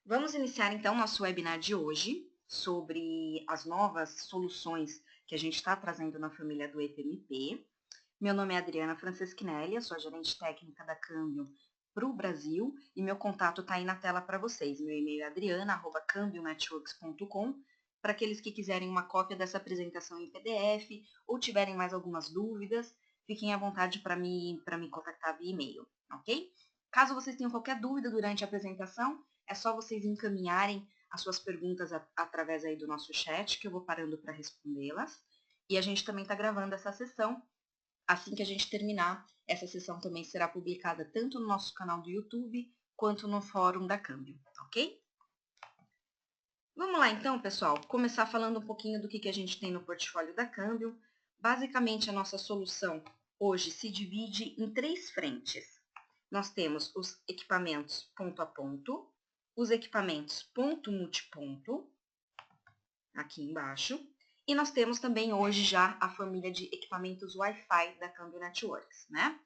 Vamos iniciar então nosso webinar de hoje sobre as novas soluções que a gente está trazendo na família do EPMP. Meu nome é Adriana Franceschinelli, eu sou a gerente técnica da Câmbio para o Brasil e meu contato está aí na tela para vocês. Meu e-mail é adriana@cambionetworks.com para aqueles que quiserem uma cópia dessa apresentação em PDF ou tiverem mais algumas dúvidas, fiquem à vontade para me contactar via e-mail, ok? Caso vocês tenham qualquer dúvida durante a apresentação, é só vocês encaminharem as suas perguntas através aí do nosso chat, que eu vou parando para respondê-las. E a gente também está gravando essa sessão. Assim que a gente terminar, essa sessão também será publicada tanto no nosso canal do YouTube, quanto no fórum da Câmbio, ok? Vamos lá então, pessoal, começar falando um pouquinho do que a gente tem no portfólio da Câmbio. Basicamente, a nossa solução hoje se divide em 3 frentes. Nós temos os equipamentos ponto a ponto, os equipamentos ponto-multiponto, aqui embaixo, e nós temos também hoje já a família de equipamentos Wi-Fi da Câmbio Networks, né?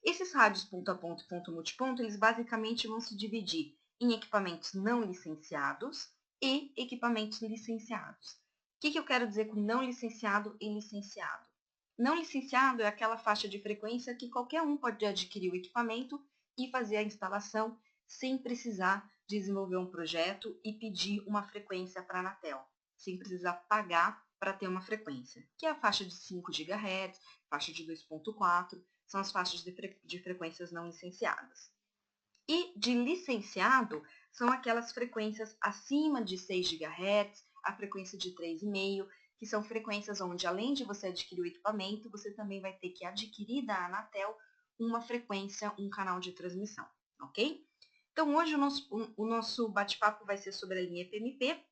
Esses rádios ponto a ponto e ponto-multiponto, eles basicamente vão se dividir em equipamentos não licenciados e equipamentos licenciados. O que eu quero dizer com não licenciado e licenciado? Não licenciado é aquela faixa de frequência que qualquer um pode adquirir o equipamento e fazer a instalação sem precisar desenvolver um projeto e pedir uma frequência para a Anatel, sem precisar pagar para ter uma frequência, que é a faixa de 5 GHz, faixa de 2.4, são as faixas de frequências não licenciadas. E de licenciado são aquelas frequências acima de 6 GHz, a frequência de 3,5, que são frequências onde, além de você adquirir o equipamento, você também vai ter que adquirir da Anatel uma frequência, um canal de transmissão, ok? Então, hoje o nosso bate-papo vai ser sobre a linha EPMP,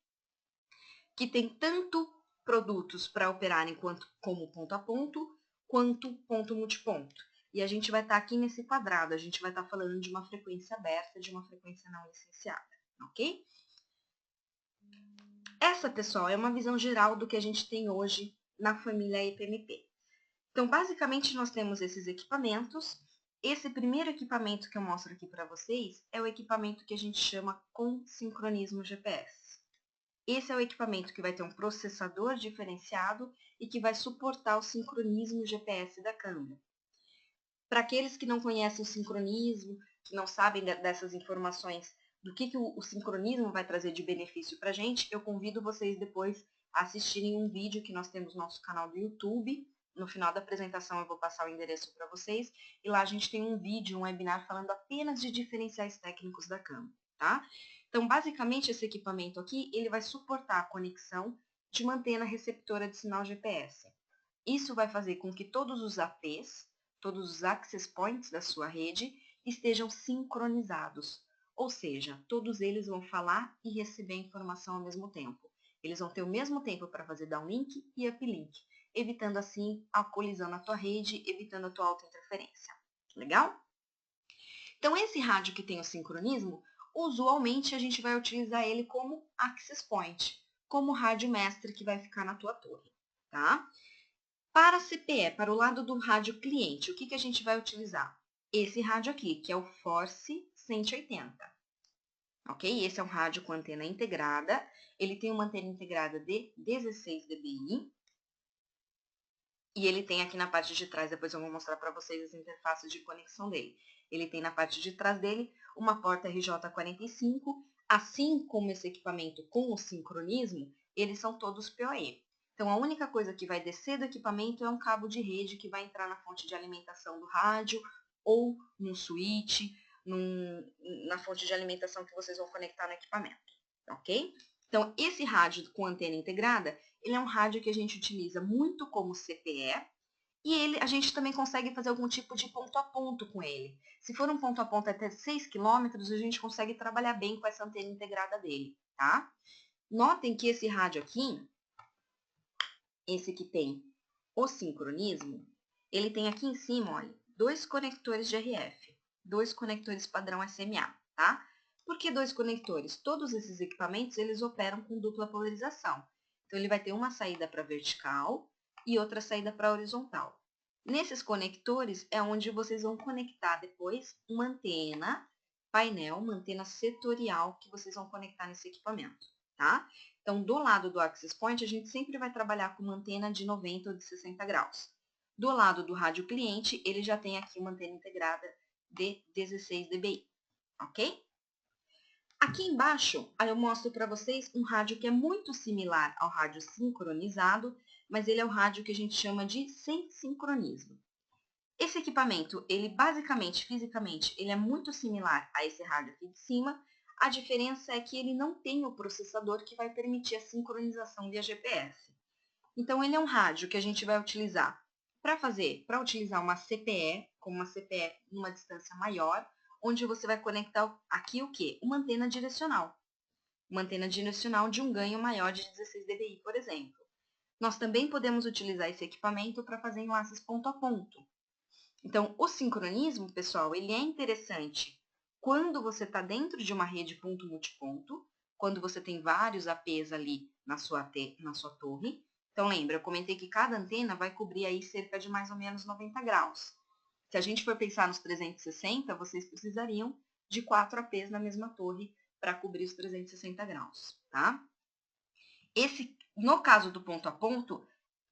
que tem tanto produtos para operarem como ponto a ponto, quanto ponto-multiponto. E a gente vai estar aqui nesse quadrado, a gente vai estar falando de uma frequência aberta, de uma frequência não licenciada, ok? Essa, pessoal, é uma visão geral do que a gente tem hoje na família EPMP. Então, basicamente, nós temos esses equipamentos. Esse primeiro equipamento que eu mostro aqui para vocês é o equipamento que a gente chama com sincronismo GPS. Esse é o equipamento que vai ter um processador diferenciado e que vai suportar o sincronismo GPS da câmera. Para aqueles que não conhecem o sincronismo, que não sabem dessas informações, do que o sincronismo vai trazer de benefício para a gente, eu convido vocês depois a assistirem um vídeo que nós temos no nosso canal do YouTube. No final da apresentação eu vou passar o endereço para vocês. E lá a gente tem um vídeo, um webinar falando apenas de diferenciais técnicos da câmera, tá? Então, basicamente, esse equipamento aqui, ele vai suportar a conexão de uma antena receptora de sinal GPS. Isso vai fazer com que todos os APs, todos os access points da sua rede, estejam sincronizados. Ou seja, todos eles vão falar e receber informação ao mesmo tempo. Eles vão ter o mesmo tempo para fazer downlink e uplink, evitando assim a colisão na tua rede, evitando a tua autointerferência. Legal? Então, esse rádio que tem o sincronismo, usualmente a gente vai utilizar ele como access point, como rádio mestre que vai ficar na tua torre, tá? Para CPE, para o lado do rádio cliente, o que a gente vai utilizar? Esse rádio aqui, que é o Force 180. Ok? Esse é um rádio com antena integrada. Ele tem uma antena integrada de 16 dBi. E ele tem aqui na parte de trás, depois eu vou mostrar para vocês as interfaces de conexão dele. Ele tem na parte de trás dele uma porta RJ45, assim como esse equipamento com o sincronismo, eles são todos PoE. Então, a única coisa que vai descer do equipamento é um cabo de rede que vai entrar na fonte de alimentação do rádio ou num switch, na fonte de alimentação que vocês vão conectar no equipamento, ok? Então, esse rádio com antena integrada, ele é um rádio que a gente utiliza muito como CPE e a gente também consegue fazer algum tipo de ponto a ponto com ele. Se for um ponto a ponto até 6 km, a gente consegue trabalhar bem com essa antena integrada dele, tá? Notem que esse rádio aqui, esse que tem o sincronismo, ele tem aqui em cima, olha, 2 conectores de RF, 2 conectores padrão SMA, tá? Por que 2 conectores? Todos esses equipamentos, eles operam com dupla polarização. Então, ele vai ter uma saída para vertical e outra saída para horizontal. Nesses conectores é onde vocês vão conectar depois uma antena painel, uma antena setorial que vocês vão conectar nesse equipamento, tá? Então, do lado do Access Point, a gente sempre vai trabalhar com uma antena de 90 ou de 60 graus. Do lado do rádio cliente, ele já tem aqui uma antena integrada de 16 dBi, ok? Aqui embaixo, eu mostro para vocês um rádio que é muito similar ao rádio sincronizado, mas ele é o rádio que a gente chama de sem sincronismo. Esse equipamento, ele basicamente, fisicamente, ele é muito similar a esse rádio aqui de cima. A diferença é que ele não tem o processador que vai permitir a sincronização via GPS. Então, ele é um rádio que a gente vai utilizar para utilizar uma CPE, como uma CPE numa distância maior, onde você vai conectar aqui o quê? Uma antena direcional. Uma antena direcional de um ganho maior de 16 dBi, por exemplo. Nós também podemos utilizar esse equipamento para fazer enlaces ponto a ponto. Então, o sincronismo, pessoal, ele é interessante quando você está dentro de uma rede ponto-multiponto, quando você tem vários APs ali na sua torre. Então, lembra, eu comentei que cada antena vai cobrir aí cerca de mais ou menos 90 graus. Se a gente for pensar nos 360, vocês precisariam de 4 APs na mesma torre para cobrir os 360 graus, tá? No caso do ponto a ponto,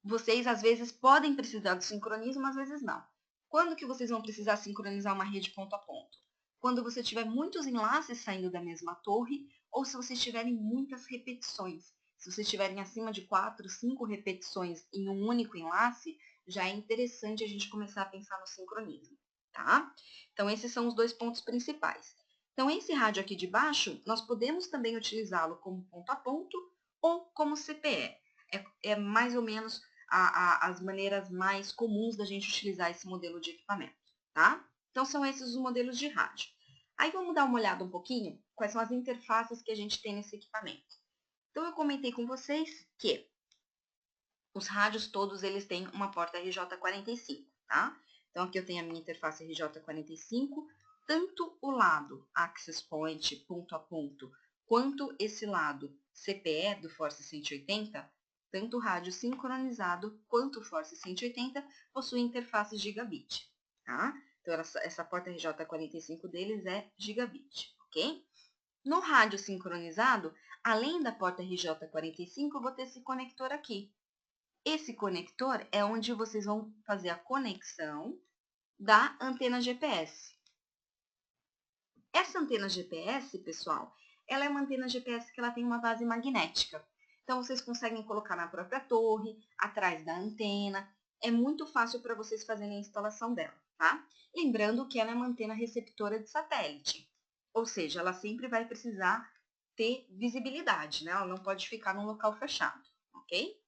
vocês às vezes podem precisar do sincronismo, às vezes não. Quando que vocês vão precisar sincronizar uma rede ponto a ponto? Quando você tiver muitos enlaces saindo da mesma torre, ou se vocês tiverem muitas repetições. Se vocês tiverem acima de 4, 5 repetições em um único enlace, já é interessante a gente começar a pensar no sincronismo, tá? Então, esses são os dois pontos principais. Então, esse rádio aqui de baixo, nós podemos também utilizá-lo como ponto a ponto ou como CPE. É mais ou menos as maneiras mais comuns da gente utilizar esse modelo de equipamento, tá? Então, são esses os modelos de rádio. Aí, vamos dar uma olhada um pouquinho quais são as interfaces que a gente tem nesse equipamento. Então, eu comentei com vocês que os rádios todos, eles têm uma porta RJ45, tá? Então, aqui eu tenho a minha interface RJ45, tanto o lado Access Point, ponto a ponto, quanto esse lado CPE do Force 180, tanto o rádio sincronizado quanto o Force 180 possuem interfaces gigabit, tá? Então, essa porta RJ45 deles é gigabit, ok? No rádio sincronizado, além da porta RJ45, eu vou ter esse conector aqui. Esse conector é onde vocês vão fazer a conexão da antena GPS. Essa antena GPS, pessoal, ela é uma antena GPS que ela tem uma base magnética. Então, vocês conseguem colocar na própria torre, atrás da antena. É muito fácil para vocês fazerem a instalação dela, tá? Lembrando que ela é uma antena receptora de satélite. Ou seja, ela sempre vai precisar ter visibilidade, né? Ela não pode ficar num local fechado, ok?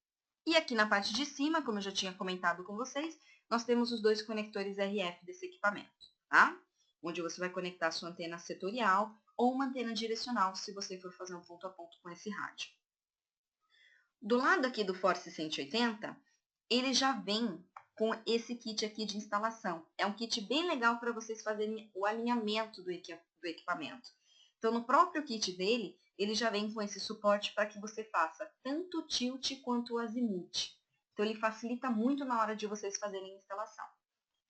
E aqui na parte de cima, como eu já tinha comentado com vocês, nós temos os dois conectores RF desse equipamento, tá? Onde você vai conectar a sua antena setorial ou uma antena direcional, se você for fazer um ponto a ponto com esse rádio. Do lado aqui do Force 180, ele já vem com esse kit aqui de instalação. É um kit bem legal para vocês fazerem o alinhamento do equipamento. Então, no próprio kit dele, ele já vem com esse suporte para que você faça tanto o tilt quanto o azimuth. Então, ele facilita muito na hora de vocês fazerem a instalação.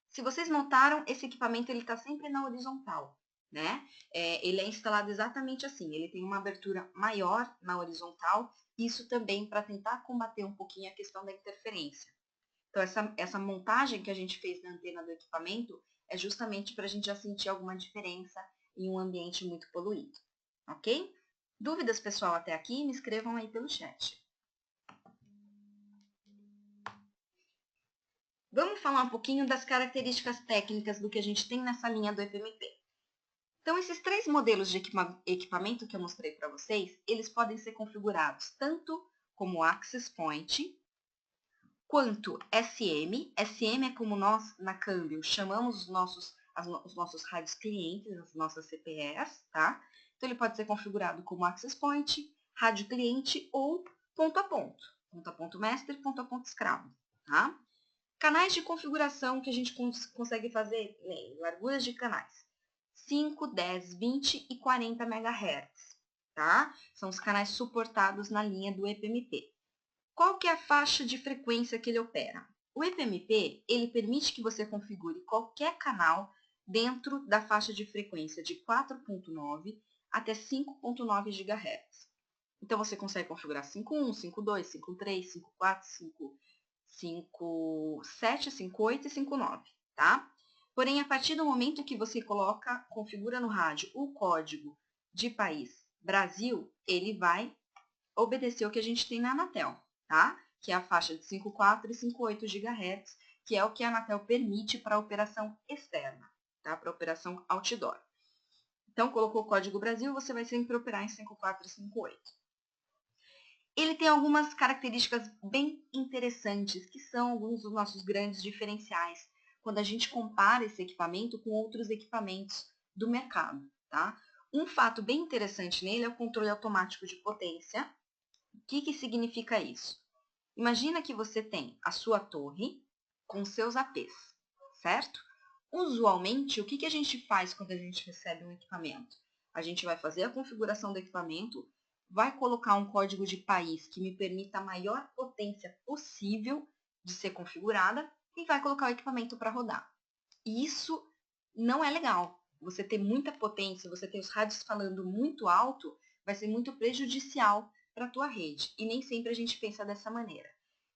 Se vocês notaram, esse equipamento está sempre na horizontal, né? Ele é instalado exatamente assim, ele tem uma abertura maior na horizontal, isso também para tentar combater um pouquinho a questão da interferência. Então, essa montagem que a gente fez na antena do equipamento é justamente para a gente já sentir alguma diferença em um ambiente muito poluído, ok? Dúvidas, pessoal, até aqui? Me escrevam aí pelo chat. Vamos falar um pouquinho das características técnicas do que a gente tem nessa linha do EPMP. Então, esses 3 modelos de equipamento que eu mostrei para vocês, eles podem ser configurados tanto como Access Point, quanto SM. SM é como nós, na Câmbio, chamamos os nossos rádios clientes, as nossas CPEs, tá? Então, ele pode ser configurado como Access Point, rádio cliente ou ponto a ponto master, ponto a ponto escravo, tá? Canais de configuração que a gente consegue fazer, larguras de canais, 5, 10, 20 e 40 MHz, tá? São os canais suportados na linha do EPMP. Qual que é a faixa de frequência que ele opera? O EPMP, ele permite que você configure qualquer canal dentro da faixa de frequência de 4.9 até 5.9 GHz. Então, você consegue configurar 5.1, 5.2, 5.3, 5.4, 5.7, 5.8 e 5.9, tá? Porém, a partir do momento que você configura no rádio o código de país Brasil, ele vai obedecer o que a gente tem na Anatel, tá? Que é a faixa de 5.4 e 5.8 GHz, que é o que a Anatel permite para operação externa, tá? Para operação outdoor. Então, colocou o código Brasil, você vai sempre operar em 5.4 e 5.8. Ele tem algumas características bem interessantes, que são alguns dos nossos grandes diferenciais, quando a gente compara esse equipamento com outros equipamentos do mercado, tá? Um fato bem interessante nele é o controle automático de potência. O que significa isso? Imagina que você tem a sua torre com seus APs, certo? Usualmente, o que a gente faz quando a gente recebe um equipamento? A gente vai fazer a configuração do equipamento, vai colocar um código de país que me permita a maior potência possível de ser configurada e vai colocar o equipamento para rodar. E isso não é legal. Você ter muita potência, você ter os rádios falando muito alto, vai ser muito prejudicial para a tua rede. E nem sempre a gente pensa dessa maneira.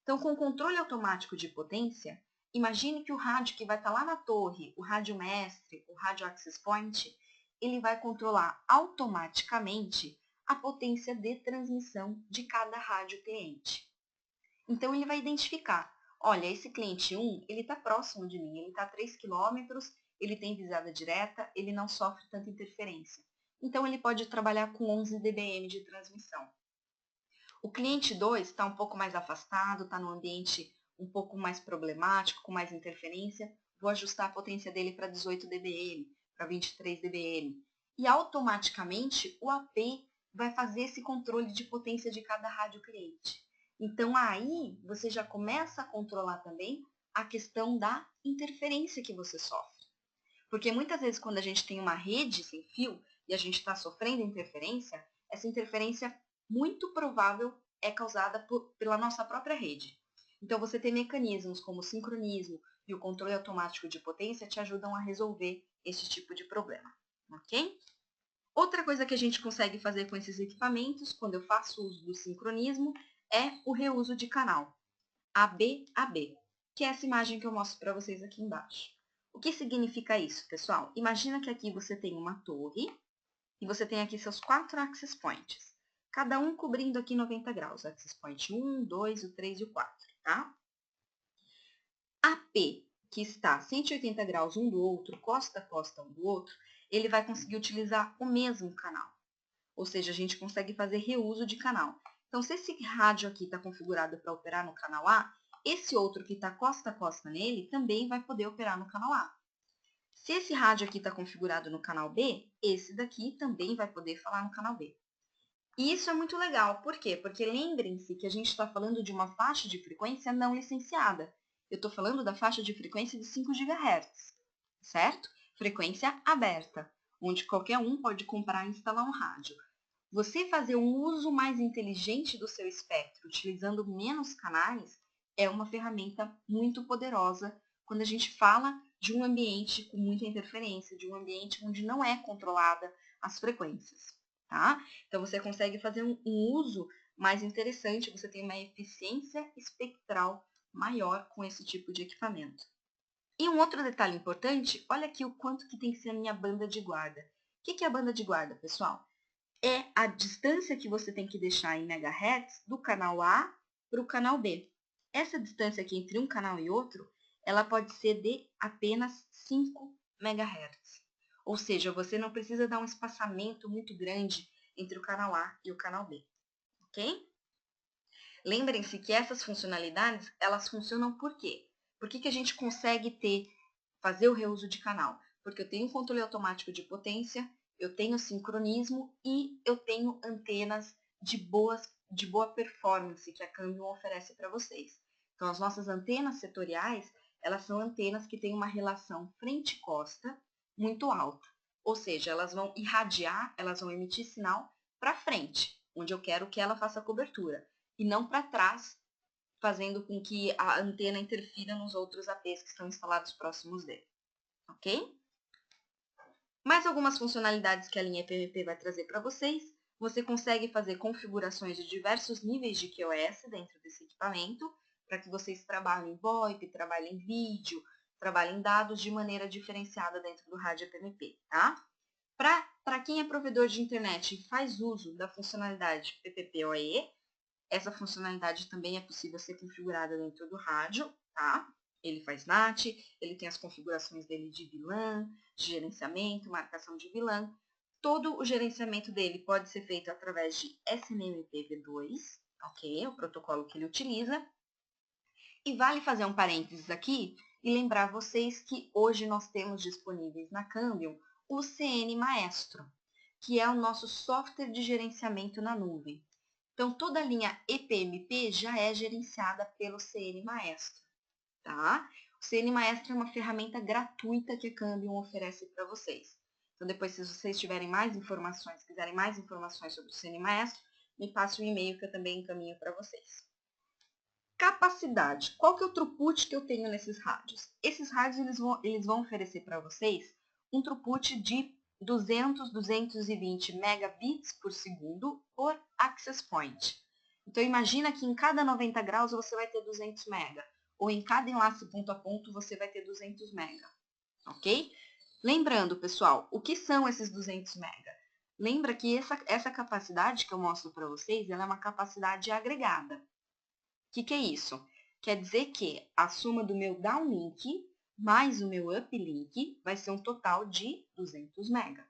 Então, com o controle automático de potência, imagine que o rádio que vai estar lá na torre, o rádio mestre, o rádio access point, ele vai controlar automaticamente a potência de transmissão de cada rádio cliente. Então, ele vai identificar, olha, esse cliente 1, ele está próximo de mim, ele está a 3 km, ele tem visada direta, ele não sofre tanta interferência. Então, ele pode trabalhar com 11 dBm de transmissão. O cliente 2 está um pouco mais afastado, está num ambiente um pouco mais problemático, com mais interferência, vou ajustar a potência dele para 18 dBm, para 23 dBm. E automaticamente o AP vai fazer esse controle de potência de cada rádio cliente. Então aí você já começa a controlar também a questão da interferência que você sofre. Porque muitas vezes quando a gente tem uma rede sem fio e a gente está sofrendo interferência, essa interferência muito provável é causada pela nossa própria rede. Então, você ter mecanismos como o sincronismo e o controle automático de potência te ajudam a resolver esse tipo de problema, ok? Outra coisa que a gente consegue fazer com esses equipamentos, quando eu faço uso do sincronismo, é o reuso de canal, AB-AB, que é essa imagem que eu mostro para vocês aqui embaixo. O que significa isso, pessoal? Imagina que aqui você tem uma torre e você tem aqui seus 4 access points, cada um cobrindo aqui 90 graus, access point 1, 2, o 3 e o 4, tá? AP, que está 180 graus um do outro, costa a costa um do outro, ele vai conseguir utilizar o mesmo canal. Ou seja, a gente consegue fazer reuso de canal. Então, se esse rádio aqui está configurado para operar no canal A, esse outro que está costa a costa nele também vai poder operar no canal A. Se esse rádio aqui está configurado no canal B, esse daqui também vai poder falar no canal B. E isso é muito legal. Por quê? Porque lembrem-se que a gente está falando de uma faixa de frequência não licenciada. Eu estou falando da faixa de frequência de 5 GHz, certo? Frequência aberta, onde qualquer um pode comprar e instalar um rádio. Você fazer um uso mais inteligente do seu espectro, utilizando menos canais, é uma ferramenta muito poderosa quando a gente fala de um ambiente com muita interferência, de um ambiente onde não é controlada as frequências, tá? Então, você consegue fazer um uso mais interessante, você tem uma eficiência espectral maior com esse tipo de equipamento. E um outro detalhe importante, olha aqui o quanto que tem que ser a minha banda de guarda. O que é a banda de guarda, pessoal? É a distância que você tem que deixar em megahertz do canal A para o canal B. Essa distância aqui entre um canal e outro, ela pode ser de apenas 5 megahertz. Ou seja, você não precisa dar um espaçamento muito grande entre o canal A e o canal B, ok? Lembrem-se que essas funcionalidades, elas funcionam por quê? Por que a gente consegue fazer o reuso de canal? Porque eu tenho um controle automático de potência, eu tenho sincronismo e eu tenho antenas de boa performance que a Cambium oferece para vocês. Então, as nossas antenas setoriais, elas são antenas que têm uma relação frente-costa muito alta. Ou seja, elas vão irradiar, elas vão emitir sinal para frente, onde eu quero que ela faça cobertura, e não para trás, fazendo com que a antena interfira nos outros APs que estão instalados próximos dele, ok? Mais algumas funcionalidades que a linha EPMP vai trazer para vocês. Você consegue fazer configurações de diversos níveis de QoS dentro desse equipamento, para que vocês trabalhem VoIP, trabalhem vídeo, trabalhem dados de maneira diferenciada dentro do rádio EPMP, tá? Para quem é provedor de internet e faz uso da funcionalidade PPP-oE, essa funcionalidade também é possível ser configurada dentro do rádio, tá? Ele faz NAT, ele tem as configurações dele de VLAN, de gerenciamento, marcação de VLAN. Todo o gerenciamento dele pode ser feito através de SNMP V2, ok? O protocolo que ele utiliza. E vale fazer um parênteses aqui e lembrar vocês que hoje nós temos disponíveis na Cambium o CN Maestro, que é o nosso software de gerenciamento na nuvem. Então, toda a linha EPMP já é gerenciada pelo CN Maestro, tá? O CN Maestro é uma ferramenta gratuita que a Cambium oferece para vocês. Então, depois, se vocês tiverem mais informações, quiserem mais informações sobre o CN Maestro, me passe o e-mail que eu também encaminho para vocês. Capacidade. Qual que é o throughput que eu tenho nesses rádios? Esses rádios eles vão oferecer para vocês um throughput de 200, 220 megabits por segundo por access point. Então, imagina que em cada 90 graus você vai ter 200 mega, ou em cada enlace ponto a ponto você vai ter 200 mega, ok? Lembrando, pessoal, o que são esses 200 mega? Lembra que essa capacidade que eu mostro para vocês, ela é uma capacidade agregada. O que é isso? Quer dizer que a soma do meu downlink mais o meu uplink vai ser um total de 200 mega.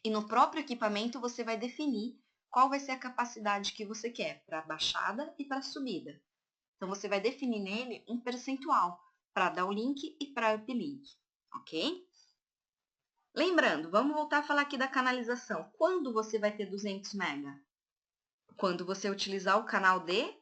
E no próprio equipamento você vai definir qual vai ser a capacidade que você quer para baixada e para subida. Então você vai definir nele um percentual para downlink e para uplink, ok? Lembrando, vamos voltar a falar aqui da canalização. Quando você vai ter 200 mega? Quando você utilizar o canal de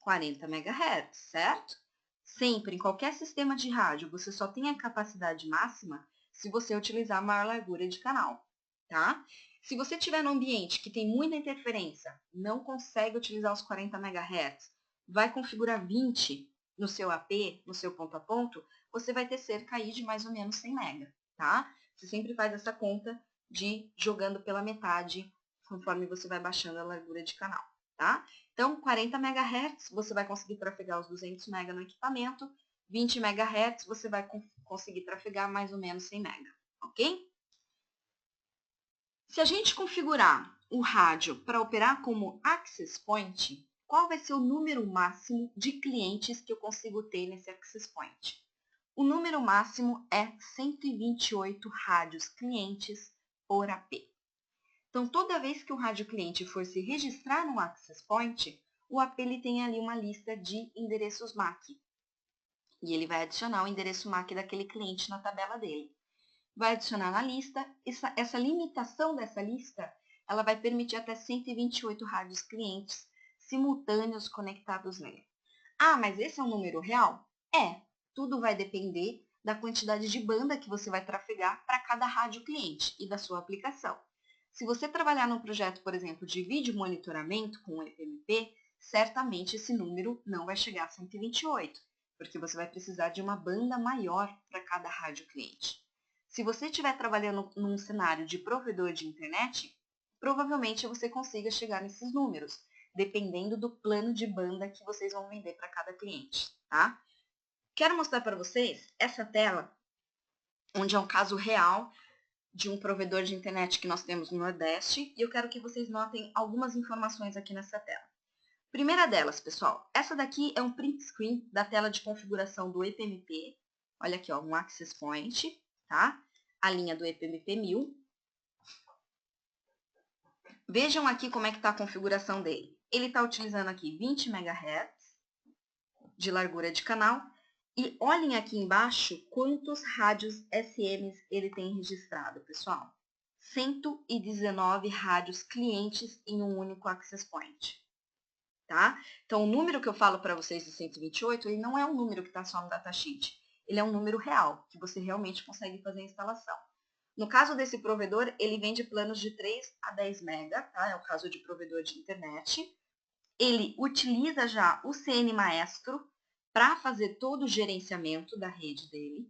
40 MHz, certo? Sempre, em qualquer sistema de rádio, você só tem a capacidade máxima se você utilizar a maior largura de canal, tá? Se você estiver num ambiente que tem muita interferência, não consegue utilizar os 40 MHz, vai configurar 20 no seu AP, no seu ponto a ponto, você vai ter cerca aí de mais ou menos 100 MB, tá? Você sempre faz essa conta de jogando pela metade conforme você vai baixando a largura de canal, tá? Então, 40 MHz você vai conseguir trafegar os 200 MB no equipamento, 20 MHz você vai conseguir trafegar mais ou menos 100 MB, ok? Se a gente configurar o rádio para operar como access point, qual vai ser o número máximo de clientes que eu consigo ter nesse access point? O número máximo é 128 rádios clientes por AP. Então, toda vez que o rádio cliente for se registrar no Access Point, o AP ele tem ali uma lista de endereços MAC. E ele vai adicionar o endereço MAC daquele cliente na tabela dele. Vai adicionar na lista, essa limitação dessa lista, ela vai permitir até 128 rádios clientes simultâneos conectados nele. Ah, mas esse é um número real? É, tudo vai depender da quantidade de banda que você vai trafegar para cada rádio cliente e da sua aplicação. Se você trabalhar num projeto, por exemplo, de vídeo monitoramento com o EPMP, certamente esse número não vai chegar a 128, porque você vai precisar de uma banda maior para cada rádio cliente. Se você estiver trabalhando num cenário de provedor de internet, provavelmente você consiga chegar nesses números, dependendo do plano de banda que vocês vão vender para cada cliente, tá? Quero mostrar para vocês essa tela, onde é um caso real de um provedor de internet que nós temos no Nordeste, e eu quero que vocês notem algumas informações aqui nessa tela. Primeira delas, pessoal, essa daqui é um print screen da tela de configuração do EPMP. Olha aqui, ó, um access point, tá? A linha do EPMP 1000. Vejam aqui como é que está a configuração dele. Ele está utilizando aqui 20 MHz de largura de canal. E olhem aqui embaixo quantos rádios SMs ele tem registrado, pessoal. 119 rádios clientes em um único access point. Tá? Então, o número que eu falo para vocês de 128, ele não é um número que está só no datasheet. Ele é um número real, que você realmente consegue fazer a instalação. No caso desse provedor, ele vende planos de 3 a 10 mega, tá? É o caso de provedor de internet. Ele utiliza já o CN Maestro para fazer todo o gerenciamento da rede dele.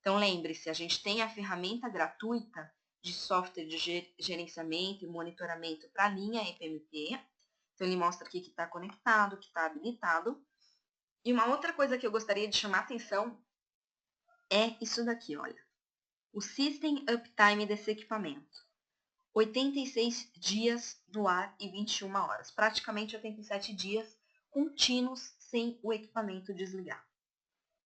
Então, lembre-se, a gente tem a ferramenta gratuita de software de gerenciamento e monitoramento para a linha EPMP. Então, ele mostra aqui que está conectado, que está habilitado. E uma outra coisa que eu gostaria de chamar a atenção é isso daqui, olha. O System Uptime desse equipamento. 86 dias no ar e 21 horas. Praticamente 87 dias contínuos sem o equipamento desligar.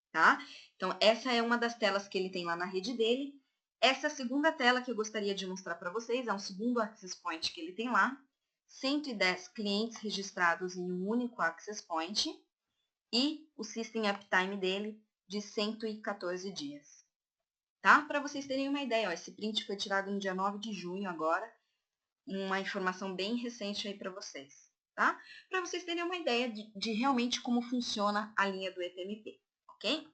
Tá? Então, essa é uma das telas que ele tem lá na rede dele. Essa segunda tela que eu gostaria de mostrar para vocês é um segundo Access Point que ele tem lá. 110 clientes registrados em um único Access Point e o System Uptime dele de 114 dias. Tá? Para vocês terem uma ideia, ó, esse print foi tirado no dia 9 de junho agora, uma informação bem recente aí para vocês. Tá? Para vocês terem uma ideia de realmente como funciona a linha do EPMP. Ok?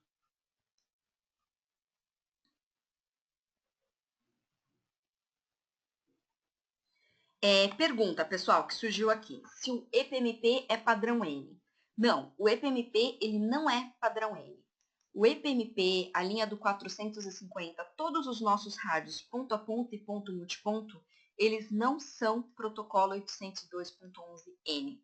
Pergunta, pessoal, que surgiu aqui. Se o EPMP é padrão N. Não, o EPMP ele não é padrão N. O EPMP, a linha do 450, todos os nossos rádios ponto a ponto e ponto multiponto, eles não são protocolo 802.11n.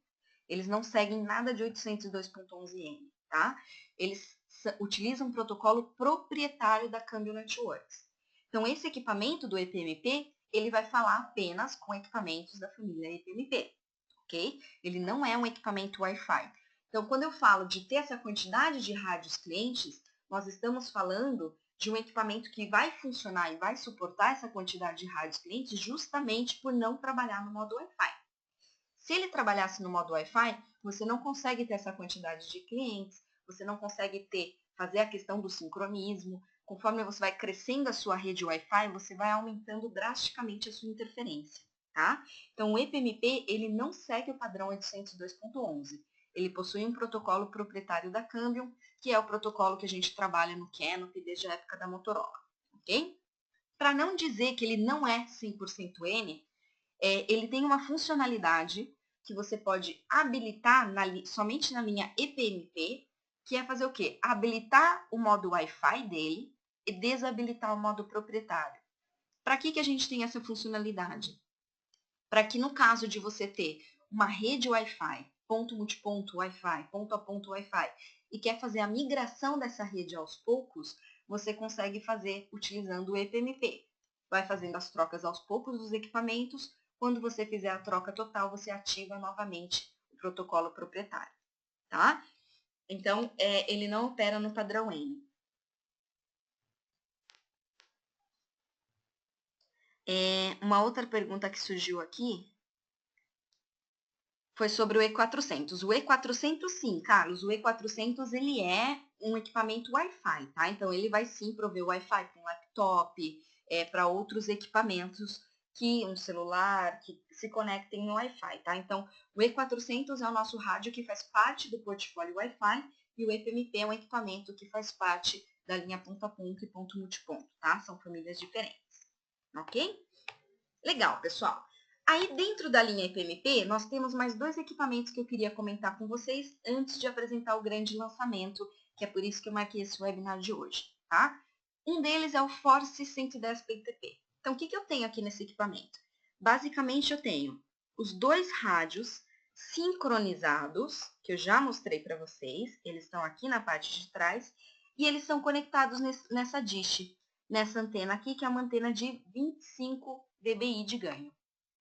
Eles não seguem nada de 802.11n, tá? Eles utilizam um protocolo proprietário da Cambio Networks. Então, esse equipamento do EPMP, ele vai falar apenas com equipamentos da família EPMP, ok? Ele não é um equipamento Wi-Fi. Então, quando eu falo de ter essa quantidade de rádios clientes, nós estamos falando de um equipamento que vai funcionar e vai suportar essa quantidade de rádios clientes justamente por não trabalhar no modo Wi-Fi. Se ele trabalhasse no modo Wi-Fi, você não consegue ter essa quantidade de clientes, você não consegue fazer a questão do sincronismo. Conforme você vai crescendo a sua rede Wi-Fi, você vai aumentando drasticamente a sua interferência, tá? Então, o EPMP, ele não segue o padrão 802.11. Ele possui um protocolo proprietário da Cambium, que é o protocolo que a gente trabalha no Canopy desde a época da Motorola, ok? Para não dizer que ele não é 100% N, ele tem uma funcionalidade que você pode habilitar somente na linha EPMP, que é fazer o quê? Habilitar o modo Wi-Fi dele e desabilitar o modo proprietário. Para que a gente tem essa funcionalidade? Para que no caso de você ter uma rede Wi-Fi, ponto multiponto Wi-Fi, ponto a ponto Wi-Fi, e quer fazer a migração dessa rede aos poucos, você consegue fazer utilizando o EPMP. Vai fazendo as trocas aos poucos dos equipamentos. Quando você fizer a troca total, você ativa novamente o protocolo proprietário, tá? Então, ele não opera no padrão N. Uma outra pergunta que surgiu aqui foi sobre o E400. O E400, sim, Carlos, o E400 ele é um equipamento Wi-Fi, tá? Então, ele vai sim prover Wi-Fi para um laptop, para outros equipamentos um celular, que se conectem no Wi-Fi, tá? Então, o E400 é o nosso rádio que faz parte do portfólio Wi-Fi e o EPMP é um equipamento que faz parte da linha ponto a ponto e ponto multiponto, tá? São famílias diferentes, ok? Legal, pessoal. Aí, dentro da linha EPMP, nós temos mais dois equipamentos que eu queria comentar com vocês antes de apresentar o grande lançamento, que é por isso que eu marquei esse webinar de hoje, tá? Um deles é o Force 110 PTP. Então, o que eu tenho aqui nesse equipamento? Basicamente, eu tenho os dois rádios sincronizados, que eu já mostrei para vocês, eles estão aqui na parte de trás, e eles são conectados nessa dish, nessa antena aqui, que é uma antena de 25 dBi de ganho,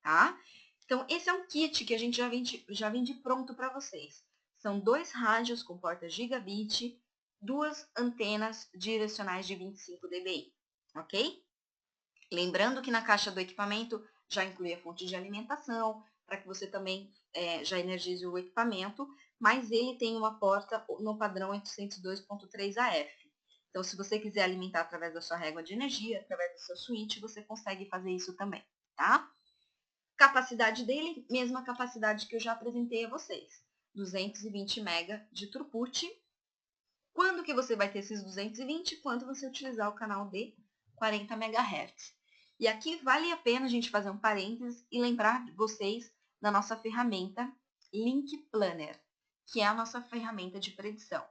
tá? Então, esse é um kit que a gente já vende pronto para vocês. São dois rádios com porta gigabit, duas antenas direcionais de 25 dBi, ok? Lembrando que na caixa do equipamento já inclui a fonte de alimentação, para que você também já energize o equipamento, mas ele tem uma porta no padrão 802.3 AF. Então, se você quiser alimentar através da sua régua de energia, através do seu switch, você consegue fazer isso também, tá? Capacidade dele, mesma capacidade que eu já apresentei a vocês. 220 MB de throughput. Quando que você vai ter esses 220? Quando você utilizar o canal de 40 MHz. E aqui vale a pena a gente fazer um parênteses e lembrar vocês da nossa ferramenta Link Planner, que é a nossa ferramenta de predição.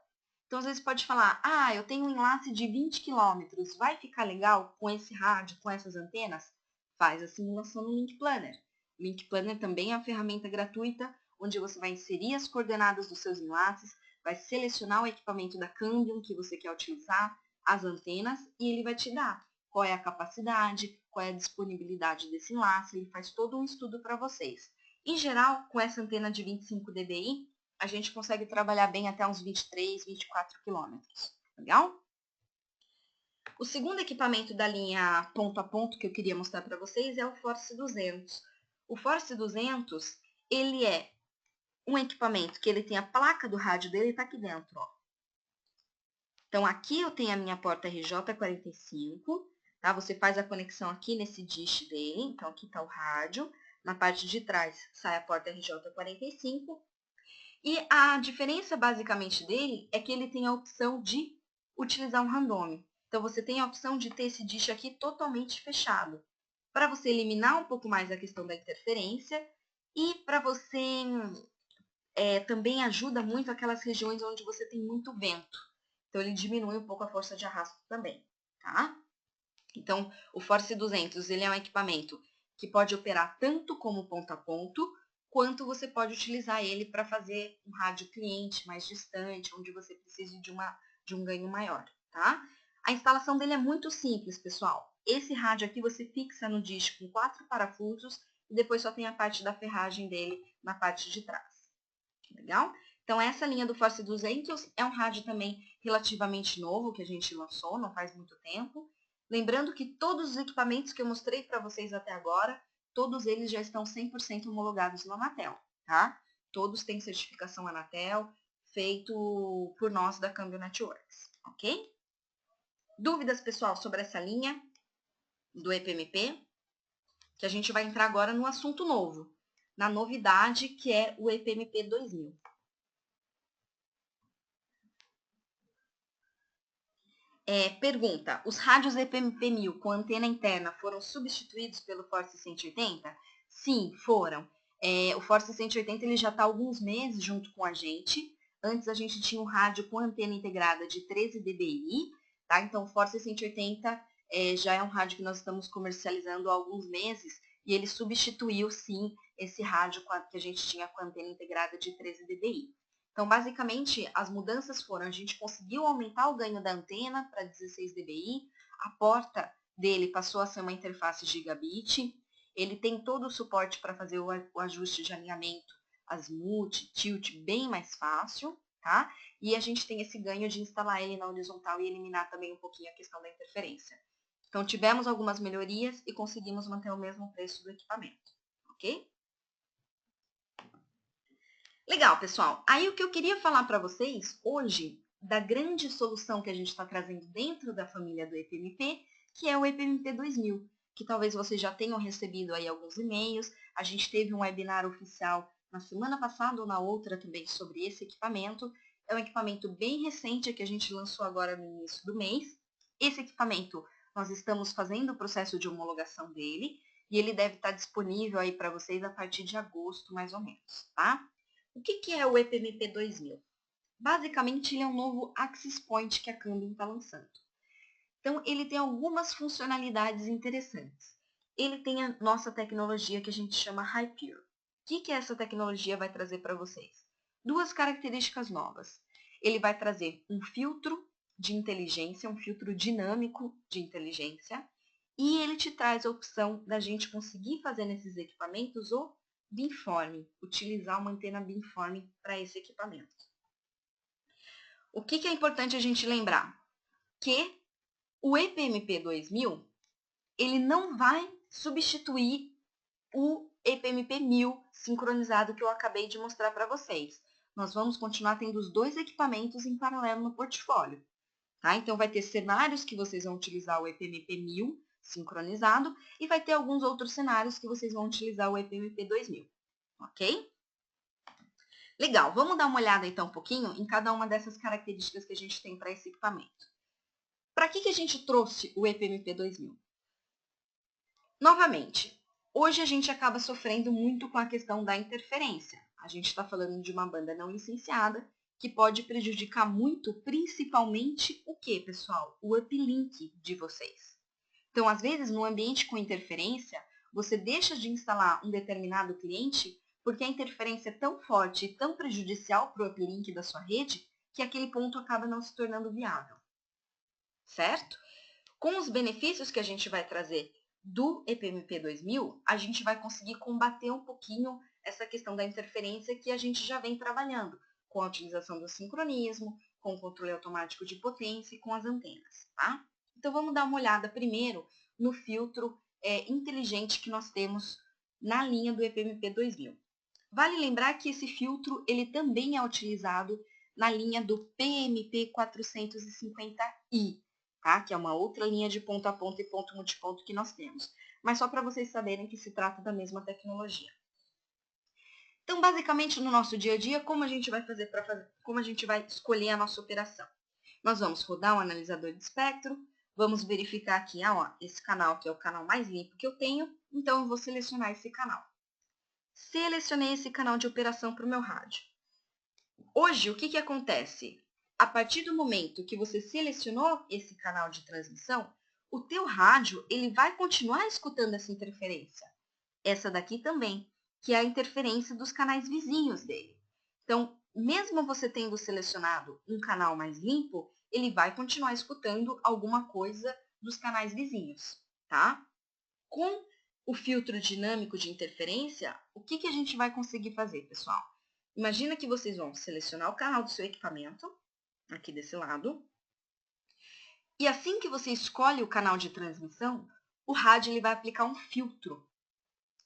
Então, às vezes pode falar, eu tenho um enlace de 20 quilômetros, vai ficar legal com esse rádio, com essas antenas? Faz a simulação no Link Planner. O Link Planner também é uma ferramenta gratuita, onde você vai inserir as coordenadas dos seus enlaces, vai selecionar o equipamento da Cambium que você quer utilizar, as antenas, e ele vai te dar qual é a capacidade, qual é a disponibilidade desse enlace, ele faz todo um estudo para vocês. Em geral, com essa antena de 25 dBi, a gente consegue trabalhar bem até uns 23, 24 quilômetros. Legal? O segundo equipamento da linha ponto a ponto que eu queria mostrar para vocês é o Force 200. O Force 200, ele é um equipamento que ele tem a placa do rádio dele, está aqui dentro, ó. Então, aqui eu tenho a minha porta RJ45, tá? Você faz a conexão aqui nesse dish dele, então aqui está o rádio. Na parte de trás sai a porta RJ45. E a diferença, basicamente, dele é que ele tem a opção de utilizar um randômico. Então, você tem a opção de ter esse dish aqui totalmente fechado, para você eliminar um pouco mais a questão da interferência e para você também ajuda muito aquelas regiões onde você tem muito vento. Então, ele diminui um pouco a força de arrasto também, tá? Então, o Force 200, ele é um equipamento que pode operar tanto como ponto a ponto, quanto você pode utilizar ele para fazer um rádio cliente mais distante, onde você precise de um ganho maior, tá? A instalação dele é muito simples, pessoal. Esse rádio aqui você fixa no dish com 4 parafusos e depois só tem a parte da ferragem dele na parte de trás. Legal? Então, essa linha do Force 200 é um rádio também relativamente novo, que a gente lançou, não faz muito tempo. Lembrando que todos os equipamentos que eu mostrei para vocês até agora, todos eles já estão 100% homologados no Anatel, tá? Todos têm certificação Anatel, feito por nós da Câmbio Networks, ok? Dúvidas, pessoal, sobre essa linha do EPMP? Que a gente vai entrar agora no assunto novo, na novidade que é o EPMP 2000. Pergunta, os rádios EPMP-1000 com antena interna foram substituídos pelo Force 180? Sim, foram. O Force 180 ele já está há alguns meses junto com a gente. Antes a gente tinha um rádio com antena integrada de 13 dBi, tá? Então o Force 180 já é um rádio que nós estamos comercializando há alguns meses e ele substituiu, sim, esse rádio que a gente tinha com antena integrada de 13 dBi. Então, basicamente, as mudanças foram, a gente conseguiu aumentar o ganho da antena para 16 dBi, a porta dele passou a ser uma interface gigabit, ele tem todo o suporte para fazer o ajuste de alinhamento, azimuth, tilt, bem mais fácil, tá? E a gente tem esse ganho de instalar ele na horizontal e eliminar também um pouquinho a questão da interferência. Então, tivemos algumas melhorias e conseguimos manter o mesmo preço do equipamento, ok? Legal, pessoal. Aí o que eu queria falar para vocês hoje, da grande solução que a gente está trazendo dentro da família do EPMP, que é o EPMP 2000, que talvez vocês já tenham recebido aí alguns e-mails. A gente teve um webinar oficial na semana passada ou na outra também sobre esse equipamento. É um equipamento bem recente que a gente lançou agora no início do mês. Esse equipamento, nós estamos fazendo o processo de homologação dele e ele deve estar disponível aí para vocês a partir de agosto, mais ou menos, tá? O que é o EPMP 2000? Basicamente, ele é um novo Access Point que a Cambium está lançando. Então, ele tem algumas funcionalidades interessantes. Ele tem a nossa tecnologia que a gente chama Hypure. O que essa tecnologia vai trazer para vocês? Duas características novas. Ele vai trazer um filtro de inteligência, um filtro dinâmico de inteligência, e ele te traz a opção da gente conseguir fazer nesses equipamentos o beamforming, utilizar uma antena beamforming para esse equipamento. O que é importante a gente lembrar? Que o EPMP 2000, ele não vai substituir o EPMP 1000 sincronizado que eu acabei de mostrar para vocês. Nós vamos continuar tendo os dois equipamentos em paralelo no portfólio. Tá? Então, vai ter cenários que vocês vão utilizar o EPMP 1000 sincronizado e vai ter alguns outros cenários que vocês vão utilizar o EPMP 2000. Ok? Legal, vamos dar uma olhada então um pouquinho em cada uma dessas características que a gente tem para esse equipamento. Para que a gente trouxe o EPMP 2000? Novamente, hoje a gente acaba sofrendo muito com a questão da interferência. A gente está falando de uma banda não licenciada que pode prejudicar muito, principalmente o que, pessoal? O uplink de vocês. Então, às vezes, no ambiente com interferência, você deixa de instalar um determinado cliente porque a interferência é tão forte e tão prejudicial para o uplink da sua rede que aquele ponto acaba não se tornando viável. Certo? Com os benefícios que a gente vai trazer do EPMP 2000, a gente vai conseguir combater um pouquinho essa questão da interferência que a gente já vem trabalhando, com a utilização do sincronismo, com o controle automático de potência e com as antenas, tá? Então, vamos dar uma olhada primeiro no filtro inteligente que nós temos na linha do EPMP 2000. Vale lembrar que esse filtro ele também é utilizado na linha do PMP 450i, tá? Que é uma outra linha de ponto a ponto e ponto multiponto que nós temos. Mas só para vocês saberem que se trata da mesma tecnologia. Então, basicamente, no nosso dia a dia, como a gente vai escolher a nossa operação? Nós vamos rodar um analisador de espectro, vamos verificar aqui, esse canal aqui é o canal mais limpo que eu tenho, então eu vou selecionar esse canal. Selecionei esse canal de operação para o meu rádio. Hoje, o que acontece? A partir do momento que você selecionou esse canal de transmissão, o teu rádio ele vai continuar escutando essa interferência. Essa daqui também, que é a interferência dos canais vizinhos dele. Então, mesmo você tendo selecionado um canal mais limpo, ele vai continuar escutando alguma coisa dos canais vizinhos, tá? Com o filtro dinâmico de interferência, o que a gente vai conseguir fazer, pessoal? Imagina que vocês vão selecionar o canal do seu equipamento, aqui desse lado, e assim que você escolhe o canal de transmissão, o rádio ele vai aplicar um filtro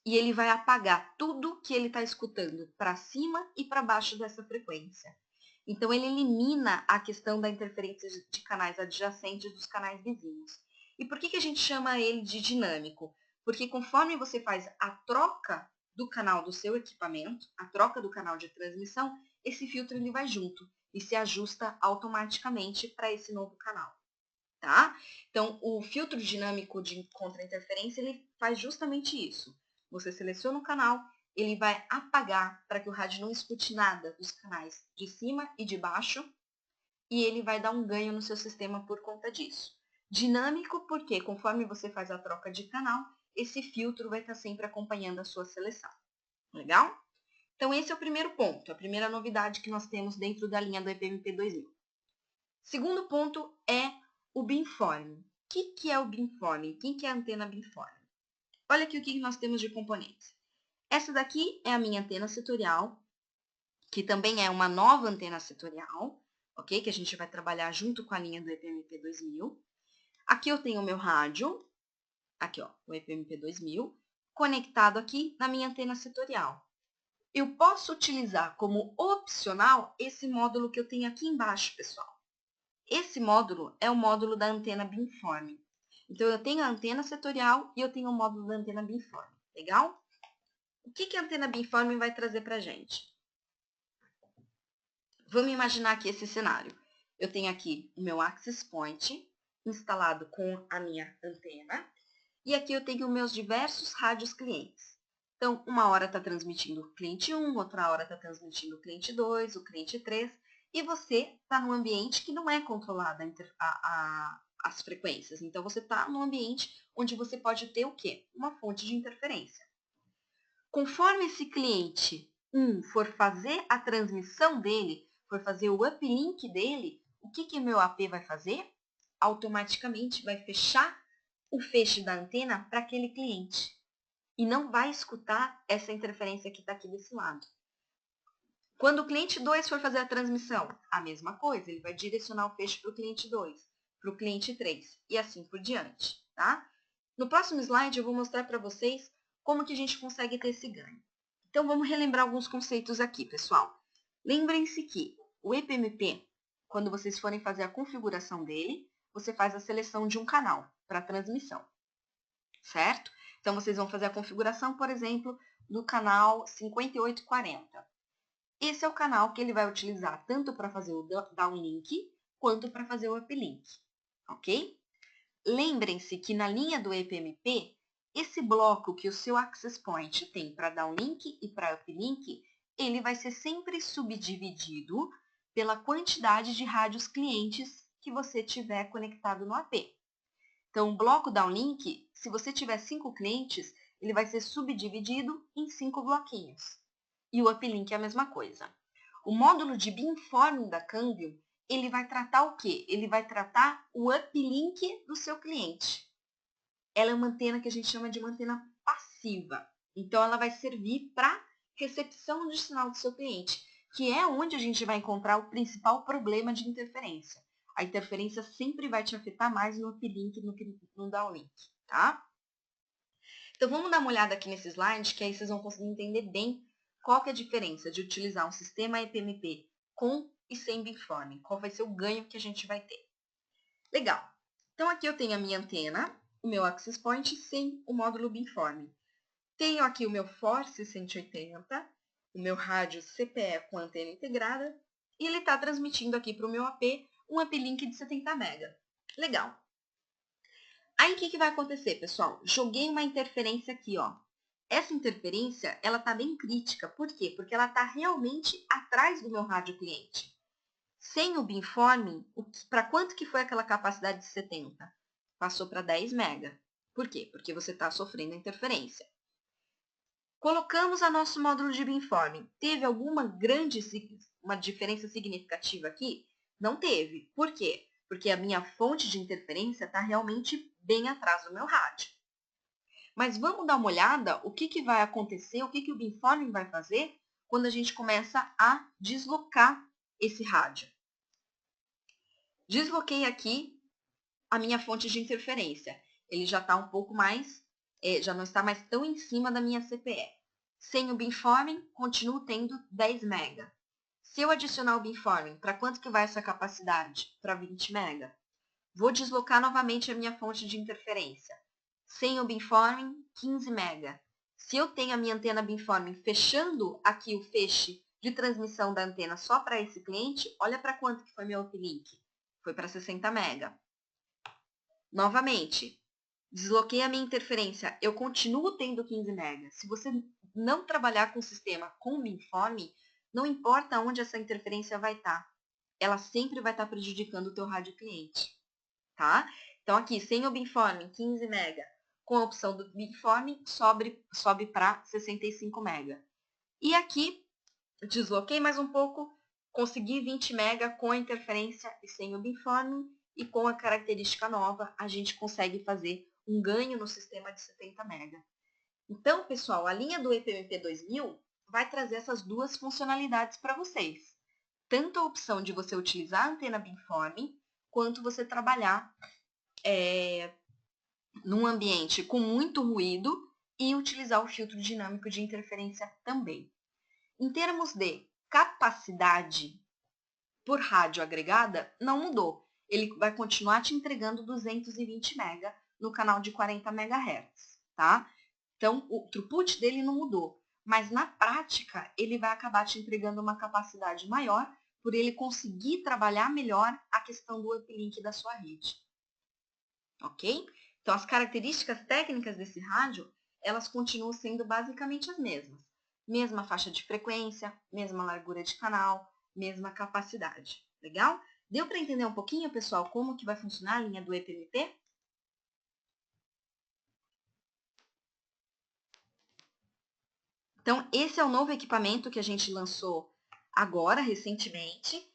e ele vai apagar tudo que ele está escutando para cima e para baixo dessa frequência. Então, ele elimina a questão da interferência de canais adjacentes dos canais vizinhos. E por que a gente chama ele de dinâmico? Porque conforme você faz a troca do canal do seu equipamento, a troca do canal de transmissão, esse filtro ele vai junto e se ajusta automaticamente para esse novo canal. Tá? Então, o filtro dinâmico de contra-interferência, ele faz justamente isso. Você seleciona o canal, ele vai apagar para que o rádio não escute nada dos canais de cima e de baixo, e ele vai dar um ganho no seu sistema por conta disso. Dinâmico porque, conforme você faz a troca de canal, esse filtro vai estar sempre acompanhando a sua seleção. Legal? Então, esse é o primeiro ponto, a primeira novidade que nós temos dentro da linha do EPMP 2000. Segundo ponto é o beamforming. O que é o beamforming? Quem que é a antena beamforming? Olha aqui o que nós temos de componentes. Essa daqui é a minha antena setorial, que também é uma nova antena setorial, ok? Que a gente vai trabalhar junto com a linha do EPMP 2000. Aqui eu tenho o meu rádio, aqui ó, o EPMP 2000, conectado aqui na minha antena setorial. Eu posso utilizar como opcional esse módulo que eu tenho aqui embaixo, pessoal. Esse módulo é o módulo da antena beamforming. Então, eu tenho a antena setorial e eu tenho o módulo da antena beamforming. Legal? O que a antena beamforming vai trazer para a gente? Vamos imaginar aqui esse cenário. Eu tenho aqui o meu access point instalado com a minha antena e aqui eu tenho meus diversos rádios clientes. Então, uma hora está transmitindo o cliente 1, outra hora está transmitindo o cliente 2, o cliente 3, e você está num ambiente que não é controlado as frequências. Então, você está num ambiente onde você pode ter o quê? Uma fonte de interferência. Conforme esse cliente 1 for fazer a transmissão dele, for fazer o uplink dele, o que meu AP vai fazer? Automaticamente vai fechar o feixe da antena para aquele cliente. E não vai escutar essa interferência que está aqui desse lado. Quando o cliente 2 for fazer a transmissão, a mesma coisa, ele vai direcionar o feixe para o cliente 2, para o cliente 3 e assim por diante, tá? No próximo slide eu vou mostrar para vocês como que a gente consegue ter esse ganho. Então vamos relembrar alguns conceitos aqui, pessoal. Lembrem-se que o EPMP, quando vocês forem fazer a configuração dele, você faz a seleção de um canal para transmissão, certo? Então, vocês vão fazer a configuração, por exemplo, do canal 5840. Esse é o canal que ele vai utilizar tanto para fazer o downlink, quanto para fazer o uplink, ok? Lembrem-se que na linha do EPMP, esse bloco que o seu access point tem para downlink e para uplink, ele vai ser sempre subdividido pela quantidade de rádios clientes que você tiver conectado no AP. Então, o bloco downlink, se você tiver 5 clientes, ele vai ser subdividido em 5 bloquinhos. E o uplink é a mesma coisa. O módulo de beamforming da Cambio, ele vai tratar o quê? Ele vai tratar o uplink do seu cliente. Ela é uma antena que a gente chama de uma antena passiva. Então, ela vai servir para recepção de sinal do seu cliente, que é onde a gente vai encontrar o principal problema de interferência. A interferência sempre vai te afetar mais no uplink do que no downlink, tá? Então, vamos dar uma olhada aqui nesse slide, que aí vocês vão conseguir entender bem qual que é a diferença de utilizar um sistema EPMP com e sem beamforming. Qual vai ser o ganho que a gente vai ter. Legal. Então, aqui eu tenho a minha antena, o meu access point sem o módulo beamforming. Tenho aqui o meu Force 180, o meu rádio CPE com antena integrada, e ele está transmitindo aqui para o meu AP um uplink de 70 MB. Legal. Aí, o que vai acontecer, pessoal? Joguei uma interferência aqui, ó. Essa interferência, ela está bem crítica. Por quê? Porque ela está realmente atrás do meu rádio cliente. Sem o beamforming, para quanto que foi aquela capacidade de 70? Passou para 10 MB. Por quê? Porque você está sofrendo interferência. Colocamos a nosso módulo de beamforming. Teve uma diferença significativa aqui? Não teve. Por quê? Porque a minha fonte de interferência está realmente bem atrás do meu rádio. Mas vamos dar uma olhada o que vai acontecer, o que o beamforming vai fazer quando a gente começa a deslocar esse rádio. Desloquei aqui a minha fonte de interferência. Ele já está um pouco mais, já não está mais tão em cima da minha CPE. Sem o beamforming, continuo tendo 10 MB. Se eu adicionar o beamforming, para quanto que vai essa capacidade? Para 20 MB. Vou deslocar novamente a minha fonte de interferência. Sem o beamforming, 15 MB. Se eu tenho a minha antena beamforming fechando aqui o feixe de transmissão da antena só para esse cliente, olha para quanto que foi meu uplink. Foi para 60 MB. Novamente, desloquei a minha interferência, eu continuo tendo 15 MB. Se você não trabalhar com o sistema com beamforming, não importa onde essa interferência vai estar, ela sempre vai estar prejudicando o teu rádio cliente, tá? Então, aqui, sem o beamforming, 15 MB, com a opção do beamforming, sobe para 65 MB. E aqui, desloquei mais um pouco, consegui 20 MB com a interferência e sem o beamforming, e com a característica nova, a gente consegue fazer um ganho no sistema de 70 MB. Então, pessoal, a linha do EPMP 2000 vai trazer essas duas funcionalidades para vocês. Tanto a opção de você utilizar a antena beamforming, quanto você trabalhar num ambiente com muito ruído e utilizar o filtro dinâmico de interferência também. Em termos de capacidade por rádio agregada, não mudou. Ele vai continuar te entregando 220 MB no canal de 40 MHz, tá? Então, o throughput dele não mudou, mas na prática, ele vai acabar te entregando uma capacidade maior por ele conseguir trabalhar melhor a questão do uplink da sua rede. Ok? Então, as características técnicas desse rádio, elas continuam sendo basicamente as mesmas. Mesma faixa de frequência, mesma largura de canal, mesma capacidade. Legal? Deu para entender um pouquinho, pessoal, como que vai funcionar a linha do EPMP? Então, esse é o novo equipamento que a gente lançou agora, recentemente.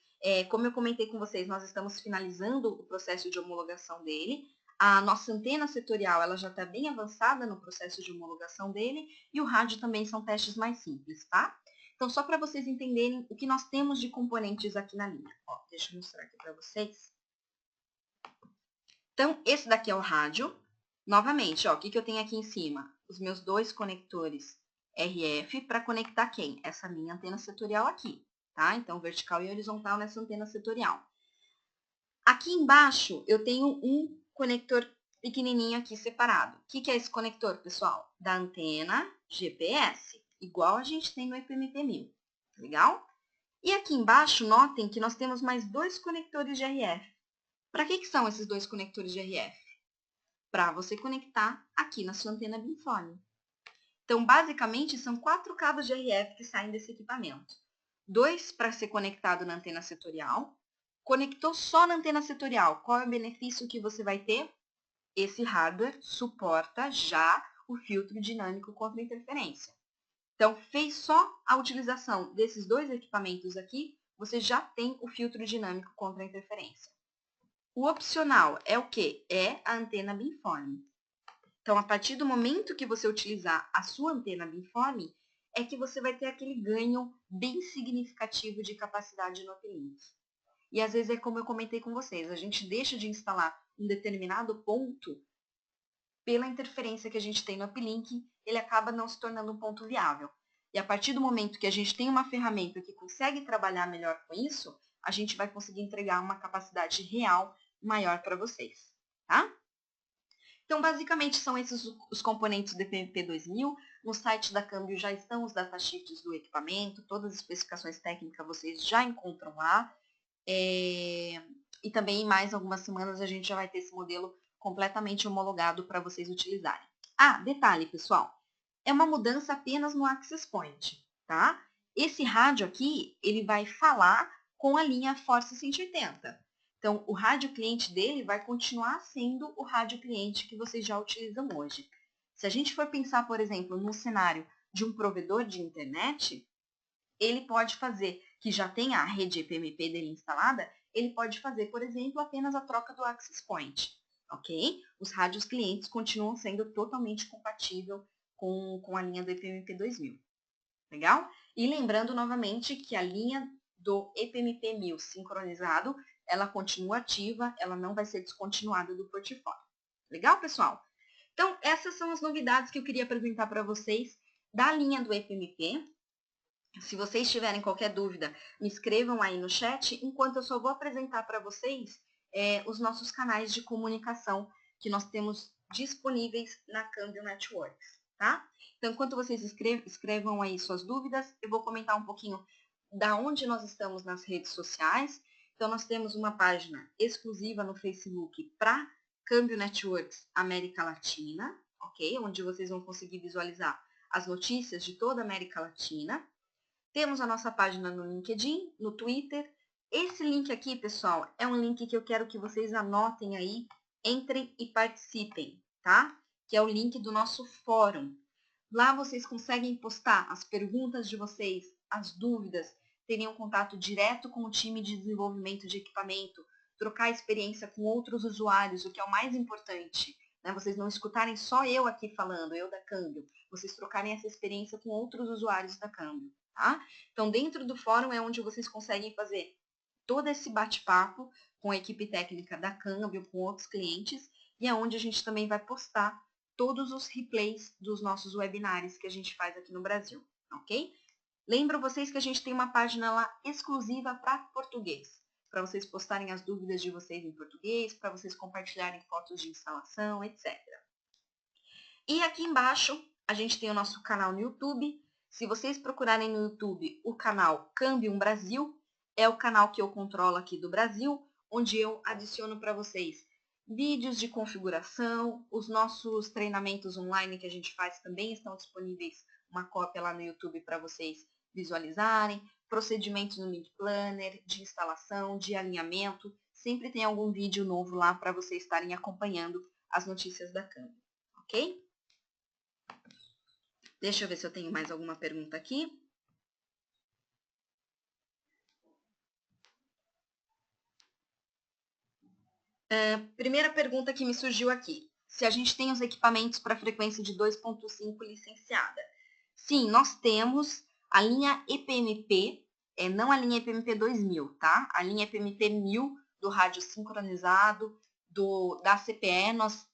Como eu comentei com vocês, nós estamos finalizando o processo de homologação dele. A nossa antena setorial ela já está bem avançada no processo de homologação dele e o rádio também são testes mais simples, tá? Então, só para vocês entenderem o que nós temos de componentes aqui na linha. Ó, deixa eu mostrar aqui para vocês. Então, esse daqui é o rádio. Novamente, ó, o que eu tenho aqui em cima? Os meus dois conectores RF para conectar quem? Essa minha antena setorial aqui, tá? Então, vertical e horizontal nessa antena setorial. Aqui embaixo, eu tenho um conector pequenininho aqui separado. O que é esse conector, pessoal? Da antena GPS, igual a gente tem no EPMP 1000. Legal? E aqui embaixo, notem que nós temos mais dois conectores de RF. Para que são esses dois conectores de RF? Para você conectar aqui na sua antena beamforming. Então, basicamente, são 4 cabos de RF que saem desse equipamento. 2 para ser conectado na antena setorial. Conectou só na antena setorial, qual é o benefício que você vai ter? Esse hardware suporta já o filtro dinâmico contra interferência. Então, fez só a utilização desses 2 equipamentos aqui, você já tem o filtro dinâmico contra interferência. O opcional é o quê? É a antena beamforming. Então, a partir do momento que você utilizar a sua antena beamforming, é que você vai ter aquele ganho bem significativo de capacidade no uplink. E às vezes é como eu comentei com vocês, a gente deixa de instalar um determinado ponto pela interferência que a gente tem no uplink, ele acaba não se tornando um ponto viável. E a partir do momento que a gente tem uma ferramenta que consegue trabalhar melhor com isso, a gente vai conseguir entregar uma capacidade real maior para vocês, tá? Então, basicamente, são esses os componentes do EPMP 2000. No site da Câmbio já estão os datasheets do equipamento, todas as especificações técnicas vocês já encontram lá. E também em mais algumas semanas a gente já vai ter esse modelo completamente homologado para vocês utilizarem. Ah, detalhe, pessoal, é uma mudança apenas no access point, tá? Esse rádio aqui, ele vai falar com a linha Force 180. Então, o rádio cliente dele vai continuar sendo o rádio cliente que vocês já utilizam hoje. Se a gente for pensar, por exemplo, no cenário de um provedor de internet, ele pode fazer, que já tem a rede EPMP dele instalada, ele pode fazer, por exemplo, apenas a troca do access point, ok? Os rádios clientes continuam sendo totalmente compatíveis com a linha do EPMP 2000, legal? E lembrando novamente que a linha do EPMP 1000 sincronizado, ela continua ativa, ela não vai ser descontinuada do portfólio. Legal, pessoal? Então, essas são as novidades que eu queria apresentar para vocês da linha do EPMP. Se vocês tiverem qualquer dúvida, me escrevam aí no chat, enquanto eu só vou apresentar para vocês os nossos canais de comunicação que nós temos disponíveis na Câmbio Networks, tá? Então, enquanto vocês escrevam aí suas dúvidas, eu vou comentar um pouquinho da onde nós estamos nas redes sociais. Então, nós temos uma página exclusiva no Facebook para Câmbio Networks América Latina, ok? Onde vocês vão conseguir visualizar as notícias de toda a América Latina. Temos a nossa página no LinkedIn, no Twitter. Esse link aqui, pessoal, é um link que eu quero que vocês anotem aí, entrem e participem, tá? Que é o link do nosso fórum. Lá vocês conseguem postar as perguntas de vocês, as dúvidas, terem um contato direto com o time de desenvolvimento de equipamento, trocar experiência com outros usuários, o que é o mais importante, né? Vocês não escutarem só eu aqui falando, eu da Câmbio, vocês trocarem essa experiência com outros usuários da Câmbio. Tá? Então, dentro do fórum é onde vocês conseguem fazer todo esse bate-papo com a equipe técnica da Câmbio, com outros clientes, e é onde a gente também vai postar todos os replays dos nossos webinários que a gente faz aqui no Brasil, ok? Lembro vocês que a gente tem uma página lá exclusiva para português, para vocês postarem as dúvidas de vocês em português, para vocês compartilharem fotos de instalação, etc. E aqui embaixo a gente tem o nosso canal no YouTube. Se vocês procurarem no YouTube o canal Câmbio Brasil, é o canal que eu controlo aqui do Brasil, onde eu adiciono para vocês vídeos de configuração, os nossos treinamentos online que a gente faz também estão disponíveis, uma cópia lá no YouTube para vocês visualizarem, procedimentos no Link Planner, de instalação, de alinhamento, sempre tem algum vídeo novo lá para vocês estarem acompanhando as notícias da Câmbio, ok? Deixa eu ver se eu tenho mais alguma pergunta aqui. Primeira pergunta que me surgiu aqui. Se a gente tem os equipamentos para frequência de 2.5 licenciada. Sim, nós temos a linha EPMP, não a linha EPMP 2000, tá? A linha EPMP 1000 do rádio sincronizado, da CPE, nós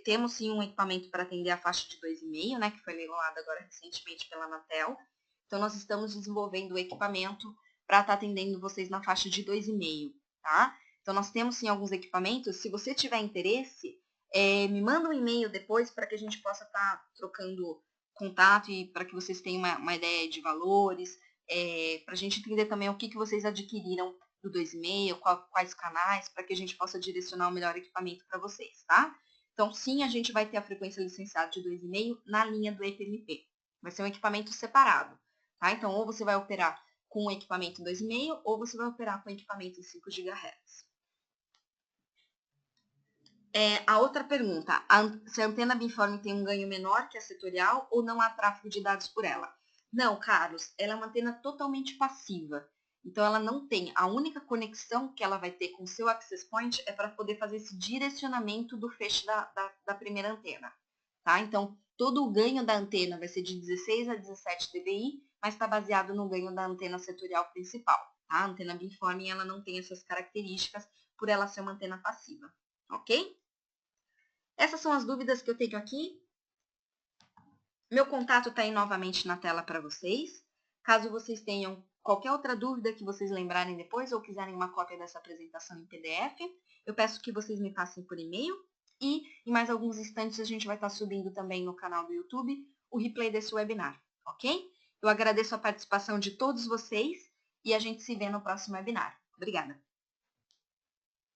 temos sim um equipamento para atender a faixa de 2,5, né, que foi leiloado agora recentemente pela Anatel. Então, nós estamos desenvolvendo o equipamento para estar atendendo vocês na faixa de 2,5, tá? Então, nós temos sim alguns equipamentos. Se você tiver interesse, me manda um e-mail depois para que a gente possa estar trocando contato e para que vocês tenham uma ideia de valores, para a gente entender também o que vocês adquiriram do 2,5, quais canais, para que a gente possa direcionar o melhor equipamento para vocês, tá? Então, sim, a gente vai ter a frequência licenciada de 2,5 na linha do EPMP. Vai ser um equipamento separado, tá? Então, ou você vai operar com o equipamento 2,5 ou você vai operar com o equipamento em 5 GHz. A outra pergunta, se a antena beamforming tem um ganho menor que a setorial ou não há tráfego de dados por ela? Não, Carlos, ela é uma antena totalmente passiva. Então, ela não tem, a única conexão que ela vai ter com o seu access point é para poder fazer esse direcionamento do feixe da primeira antena. Tá? Então, todo o ganho da antena vai ser de 16 a 17 dBi, mas está baseado no ganho da antena setorial principal. Tá? A antena beamforming ela não tem essas características por ela ser uma antena passiva. Ok? Essas são as dúvidas que eu tenho aqui. Meu contato está aí novamente na tela para vocês. Caso vocês tenham qualquer outra dúvida que vocês lembrarem depois ou quiserem uma cópia dessa apresentação em PDF, eu peço que vocês me passem por e-mail e em mais alguns instantes a gente vai estar subindo também no canal do YouTube o replay desse webinar, ok? Eu agradeço a participação de todos vocês e a gente se vê no próximo webinar. Obrigada!